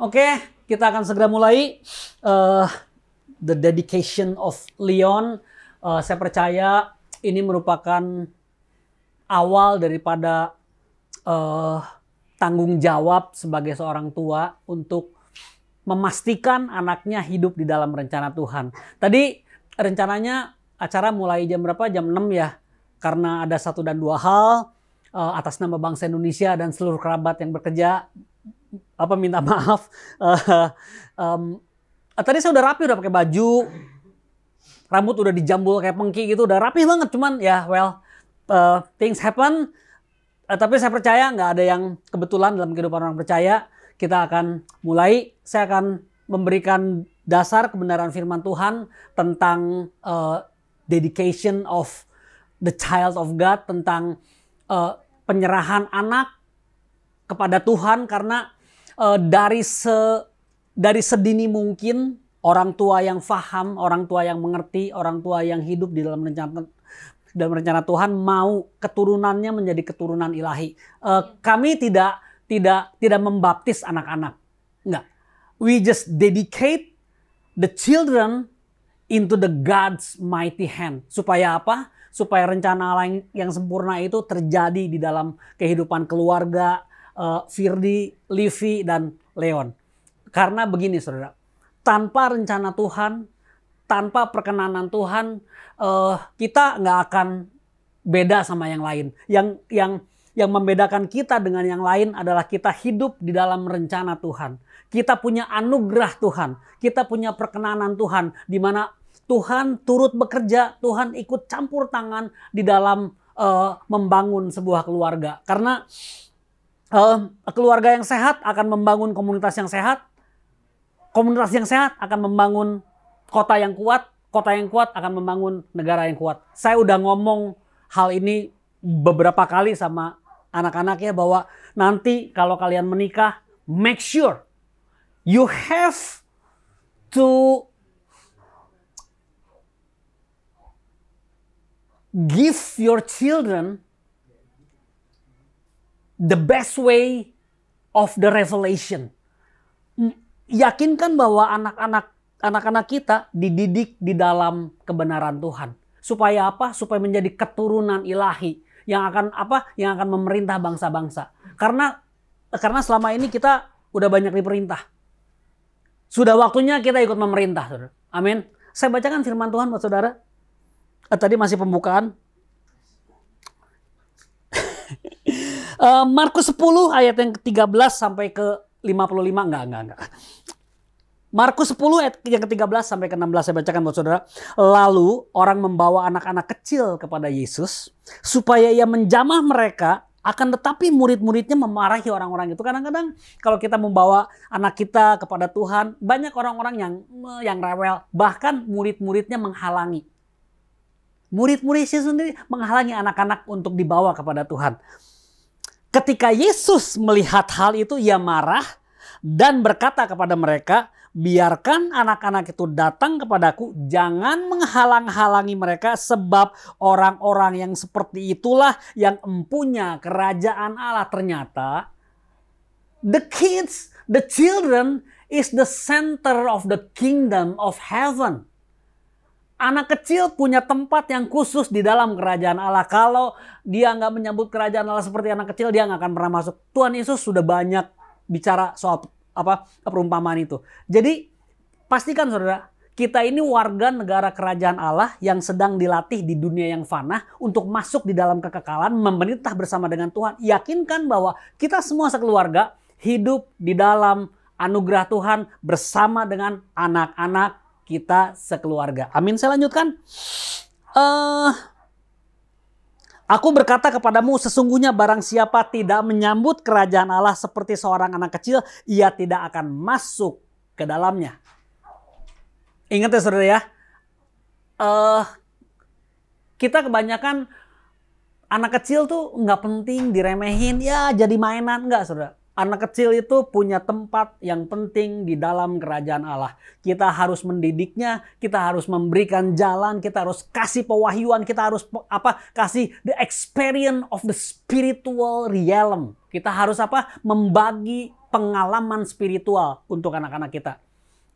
Oke, kita akan segera mulai the dedication of Leon. Saya percaya ini merupakan awal daripada tanggung jawab sebagai seorang tua untuk memastikan anaknya hidup di dalam rencana Tuhan. Tadi rencananya acara mulai jam berapa? Jam 6 ya. Karena ada 1 dan 2 hal atas nama bangsa Indonesia dan seluruh kerabat yang bekerja. Minta maaf. Tadi saya udah rapi, udah pakai baju. Rambut udah dijambul kayak pengki gitu. Udah rapi banget. Cuman ya things happen. Tapi saya percaya nggak ada yang kebetulan dalam kehidupan orang percaya. Kita akan mulai. Saya akan memberikan dasar kebenaran firman Tuhan tentang dedication of the child of God, tentang penyerahan anak kepada Tuhan, karena dari sedini mungkin orang tua yang faham, orang tua yang mengerti, orang tua yang hidup di dalam rencana Tuhan mau keturunannya menjadi keturunan ilahi. Kami tidak membaptis anak-anak, enggak. We just dedicate the children into the God's mighty hand. Supaya apa? Supaya rencana Allah yang sempurna itu terjadi di dalam kehidupan keluarga Firdi, Livi, dan Leon. Karena begini saudara, tanpa rencana Tuhan, tanpa perkenanan Tuhan, kita nggak akan beda sama yang lain. Yang membedakan kita dengan yang lain adalah kita hidup di dalam rencana Tuhan. Kita punya anugerah Tuhan. Kita punya perkenanan Tuhan. Di mana Tuhan turut bekerja. Tuhan ikut campur tangan di dalam membangun sebuah keluarga. Karena keluarga yang sehat akan membangun komunitas yang sehat. Komunitas yang sehat akan membangun kota yang kuat. Kota yang kuat akan membangun negara yang kuat. Saya udah ngomong hal ini beberapa kali sama anak-anaknya bahwa nanti kalau kalian menikah, make sure you have to give your children the best way of the revelation. Yakinkan bahwa anak-anak kita dididik di dalam kebenaran Tuhan. Supaya apa? Supaya menjadi keturunan ilahi yang akan memerintah bangsa-bangsa. Karena selama ini kita udah banyak diperintah. Sudah waktunya kita ikut memerintah, saudara. Amin. Saya bacakan firman Tuhan buat saudara. Tadi masih pembukaan. Markus 10 ayat yang ke-13 sampai ke-55. Enggak. Markus 10 ayat yang ke-13 sampai ke-16 saya bacakan buat saudara. Lalu orang membawa anak-anak kecil kepada Yesus supaya ia menjamah mereka, akan tetapi murid-muridnya memarahi orang-orang itu. Kadang-kadang kalau kita membawa anak kita kepada Tuhan, banyak orang-orang yang rewel, bahkan murid-muridnya menghalangi. Murid-murid Yesus sendiri menghalangi anak-anak untuk dibawa kepada Tuhan. Ketika Yesus melihat hal itu, ia marah dan berkata kepada mereka, biarkan anak-anak itu datang kepadaku, jangan menghalang-halangi mereka, sebab orang-orang yang seperti itulah yang empunya kerajaan Allah. Ternyata the children is the center of the kingdom of heaven. Anak kecil punya tempat yang khusus di dalam kerajaan Allah. Kalau dia nggak menyambut kerajaan Allah seperti anak kecil, dia nggak akan pernah masuk. Tuhan Yesus sudah banyak bicara soal perumpamaan itu. Jadi pastikan saudara, kita ini warga negara kerajaan Allah yang sedang dilatih di dunia yang fana untuk masuk di dalam kekekalan, memerintah bersama dengan Tuhan. Yakinkan bahwa kita semua sekeluarga hidup di dalam anugerah Tuhan bersama dengan anak-anak kita sekeluarga. Amin. Saya lanjutkan. Aku berkata kepadamu, sesungguhnya barang siapa tidak menyambut kerajaan Allah seperti seorang anak kecil, ia tidak akan masuk ke dalamnya. Ingat ya saudara ya, kita kebanyakan anak kecil tuh nggak penting, diremehin, ya jadi mainan. Enggak saudara. Anak kecil itu punya tempat yang penting di dalam kerajaan Allah. Kita harus mendidiknya, kita harus memberikan jalan, kita harus kasih pewahyuan, kita harus kasih the experience of the spiritual realm. Kita harus apa? Membagi pengalaman spiritual untuk anak-anak kita.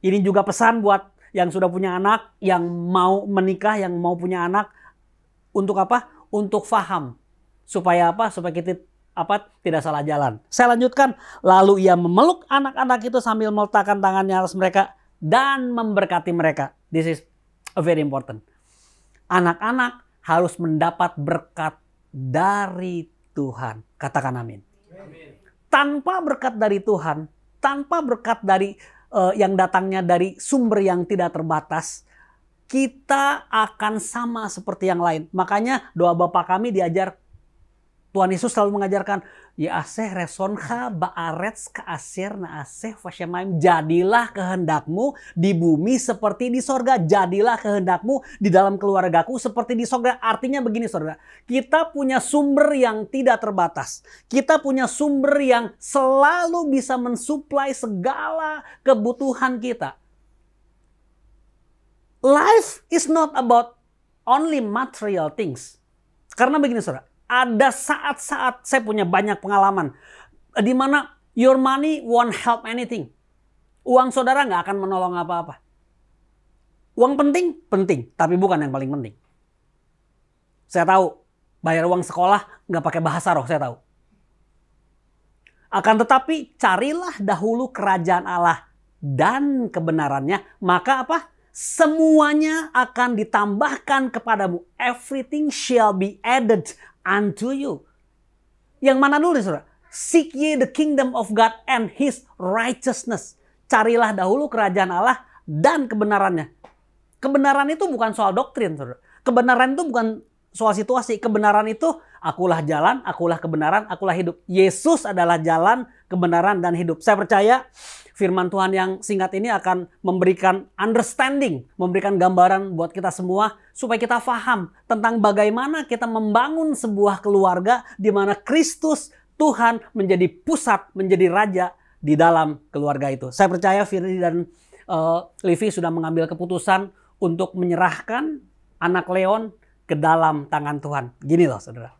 Ini juga pesan buat yang sudah punya anak, yang mau menikah, yang mau punya anak. Untuk apa? Untuk faham. Supaya apa? Supaya kita tidak salah jalan. Saya lanjutkan. Lalu ia memeluk anak-anak itu sambil meletakkan tangannya atas mereka dan memberkati mereka. This is very important. Anak-anak harus mendapat berkat dari Tuhan. Katakan amin. Tanpa berkat dari Tuhan, tanpa berkat dari yang datangnya dari sumber yang tidak terbatas, kita akan sama seperti yang lain. Makanya doa Bapa kami diajar, Tuhan Yesus selalu mengajarkan, ya aseh resonha ba'aretz ka'asir na'aseh fasyamaim. Jadilah kehendakmu di bumi seperti di sorga. Jadilah kehendakmu di dalam keluargaku seperti di sorga. Artinya begini saudara, kita punya sumber yang tidak terbatas. Kita punya sumber yang selalu bisa mensuplai segala kebutuhan kita. Life is not about only material things. Karena begini saudara, ada saat-saat saya punya banyak pengalaman di mana your money won't help anything. Uang saudara nggak akan menolong apa-apa. Uang penting, penting, tapi bukan yang paling penting. Saya tahu, bayar uang sekolah nggak pakai bahasa roh, saya tahu. Akan tetapi carilah dahulu kerajaan Allah dan kebenarannya, maka apa? Semuanya akan ditambahkan kepadamu. Everything shall be added unto you. Yang mana dulu saudara? Seek ye the kingdom of God and his righteousness. Carilah dahulu kerajaan Allah dan kebenarannya. Kebenaran itu bukan soal doktrin saudara. Kebenaran itu bukan soal situasi. Kebenaran itu akulah jalan, akulah kebenaran, akulah hidup. Yesus adalah jalan, kebenaran, dan hidup. Saya percaya firman Tuhan yang singkat ini akan memberikan understanding, memberikan gambaran buat kita semua supaya kita paham tentang bagaimana kita membangun sebuah keluarga di mana Kristus Tuhan menjadi pusat, menjadi raja di dalam keluarga itu. Saya percaya Firdi dan Livi sudah mengambil keputusan untuk menyerahkan anak Leon ke dalam tangan Tuhan. Gini loh saudara.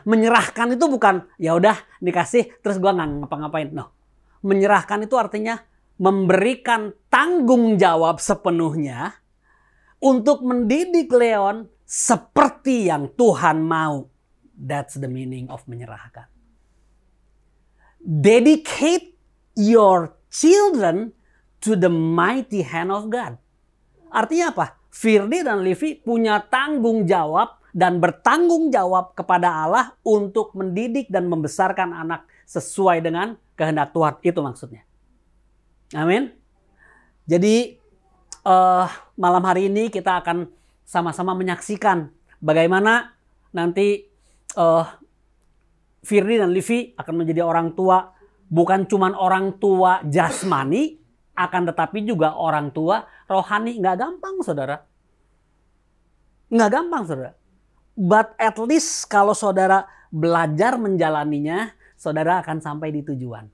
Menyerahkan itu bukan ya udah dikasih terus gua nggak ngapa-ngapain. No. Menyerahkan itu artinya memberikan tanggung jawab sepenuhnya untuk mendidik Leon seperti yang Tuhan mau. That's the meaning of menyerahkan. Dedicate your children to the mighty hand of God. Artinya apa? Firdi dan Livi punya tanggung jawab dan bertanggung jawab kepada Allah untuk mendidik dan membesarkan anak sesuai dengan kehendak Tuhan. Itu maksudnya. Amin. Jadi malam hari ini kita akan sama-sama menyaksikan bagaimana nanti Firdi dan Livi akan menjadi orang tua. Bukan cuma orang tua jasmani, akan tetapi juga orang tua rohani. Nggak gampang saudara. Nggak gampang saudara. But at least kalau saudara belajar menjalaninya, saudara akan sampai di tujuan.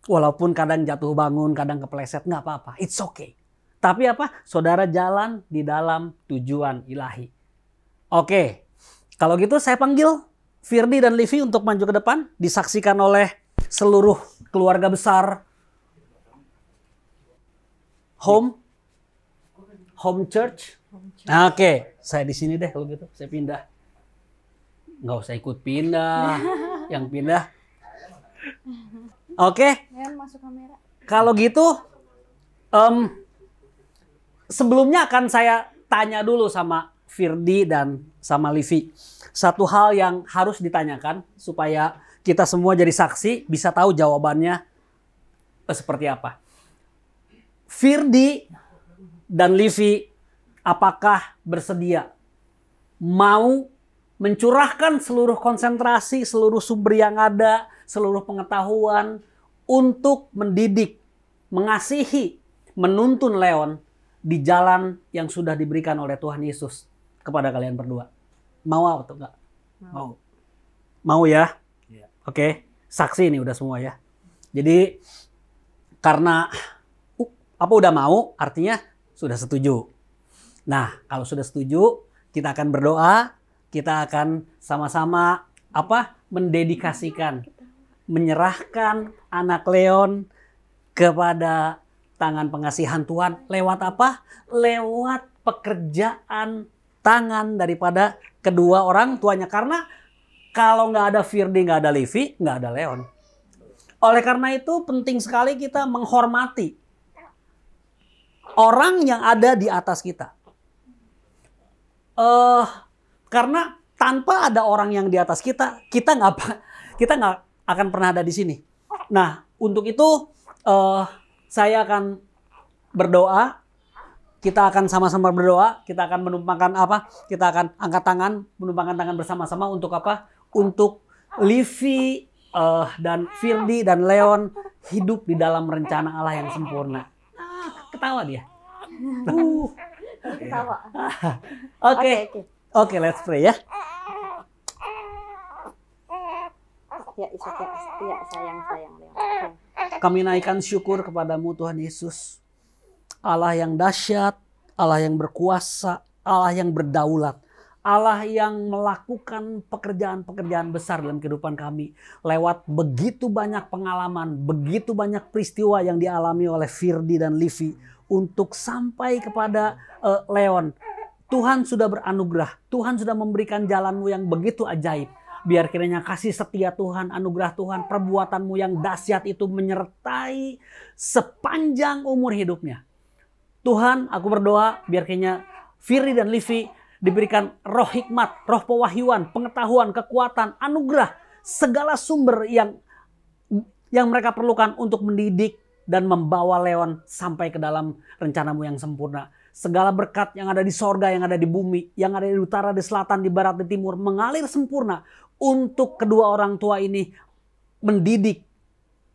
Walaupun kadang jatuh bangun, kadang kepleset, nggak apa-apa. It's okay. Tapi apa? Saudara jalan di dalam tujuan ilahi. Oke. Kalau gitu saya panggil Firdi dan Livi untuk maju ke depan. Disaksikan oleh seluruh keluarga besar Home Church. Nah, oke. Saya di sini deh kalau gitu. Saya pindah. Nggak usah ikut pindah. Yang pindah. Oke. Masuk kamera. Kalau gitu, sebelumnya akan saya tanya dulu sama Firdi dan sama Livi. Satu hal yang harus ditanyakan supaya kita semua jadi saksi bisa tahu jawabannya seperti apa. Firdi dan Livi, apakah bersedia mau mencurahkan seluruh konsentrasi, seluruh sumber yang ada, seluruh pengetahuan untuk mendidik, mengasihi, menuntun Leon di jalan yang sudah diberikan oleh Tuhan Yesus kepada kalian berdua? Mau atau enggak? Mau. Mau ya? Oke, saksi ini udah semua ya. Jadi karena apa udah mau, artinya sudah setuju. Nah, kalau sudah setuju, kita akan berdoa, kita akan sama-sama mendedikasikan, menyerahkan anak Leon kepada tangan pengasihan Tuhan. Lewat apa? Lewat pekerjaan tangan daripada kedua orang tuanya. Karena kalau nggak ada Firdi, nggak ada Livi, nggak ada Leon. Oleh karena itu penting sekali kita menghormati orang yang ada di atas kita. Karena tanpa ada orang yang di atas kita, kita nggak akan pernah ada di sini. Nah, untuk itu saya akan berdoa. Kita akan sama-sama berdoa. Kita akan menumpangkan apa? Kita akan angkat tangan, menumpangkan tangan bersama-sama untuk apa? Untuk Livi dan Firdi dan Leon hidup di dalam rencana Allah yang sempurna. Ketawa dia. Ketawa. Oke, let's pray ya. Ya, sayang Leon. Kami naikkan syukur kepadamu Tuhan Yesus. Allah yang dahsyat, Allah yang berkuasa, Allah yang berdaulat. Allah yang melakukan pekerjaan-pekerjaan besar dalam kehidupan kami. Lewat begitu banyak pengalaman, begitu banyak peristiwa yang dialami oleh Firdi dan Livi. Untuk sampai kepada Leon. Tuhan sudah beranugerah. Tuhan sudah memberikan jalanmu yang begitu ajaib. Biar kiranya kasih setia Tuhan, anugerah Tuhan, perbuatanmu yang dahsyat itu menyertai sepanjang umur hidupnya. Tuhan, aku berdoa biar kiranya Firdi dan Livi diberikan roh hikmat, roh pewahyuan, pengetahuan, kekuatan, anugerah, segala sumber yang mereka perlukan untuk mendidik dan membawa Leon sampai ke dalam rencanamu yang sempurna. Segala berkat yang ada di sorga, yang ada di bumi, yang ada di utara, di selatan, di barat, di timur, mengalir sempurna untuk kedua orang tua ini mendidik,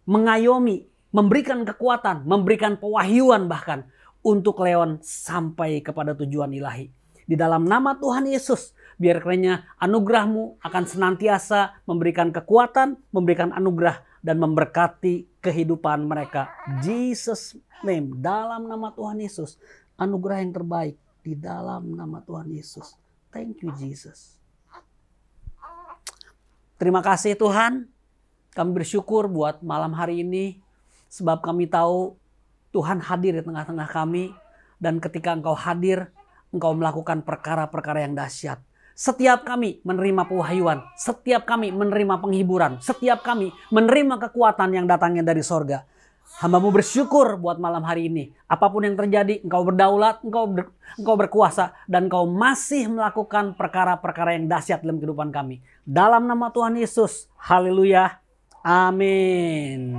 mengayomi, memberikan kekuatan, memberikan pewahyuan bahkan untuk Leon sampai kepada tujuan ilahi. Di dalam nama Tuhan Yesus, biar kiranya anugerahmu akan senantiasa memberikan kekuatan, memberikan anugerah, dan memberkati kehidupan mereka. Jesus name, dalam nama Tuhan Yesus. Anugerah yang terbaik di dalam nama Tuhan Yesus. Thank you Jesus. Terima kasih Tuhan. Kami bersyukur buat malam hari ini. Sebab kami tahu Tuhan hadir di tengah-tengah kami. Dan ketika Engkau hadir, Engkau melakukan perkara-perkara yang dahsyat. Setiap kami menerima pewahyuan, setiap kami menerima penghiburan, setiap kami menerima kekuatan yang datangnya dari sorga. Hamba-Mu bersyukur buat malam hari ini. Apapun yang terjadi, Engkau berdaulat, Engkau berkuasa, dan Engkau masih melakukan perkara-perkara yang dahsyat dalam kehidupan kami. Dalam nama Tuhan Yesus, haleluya, amin.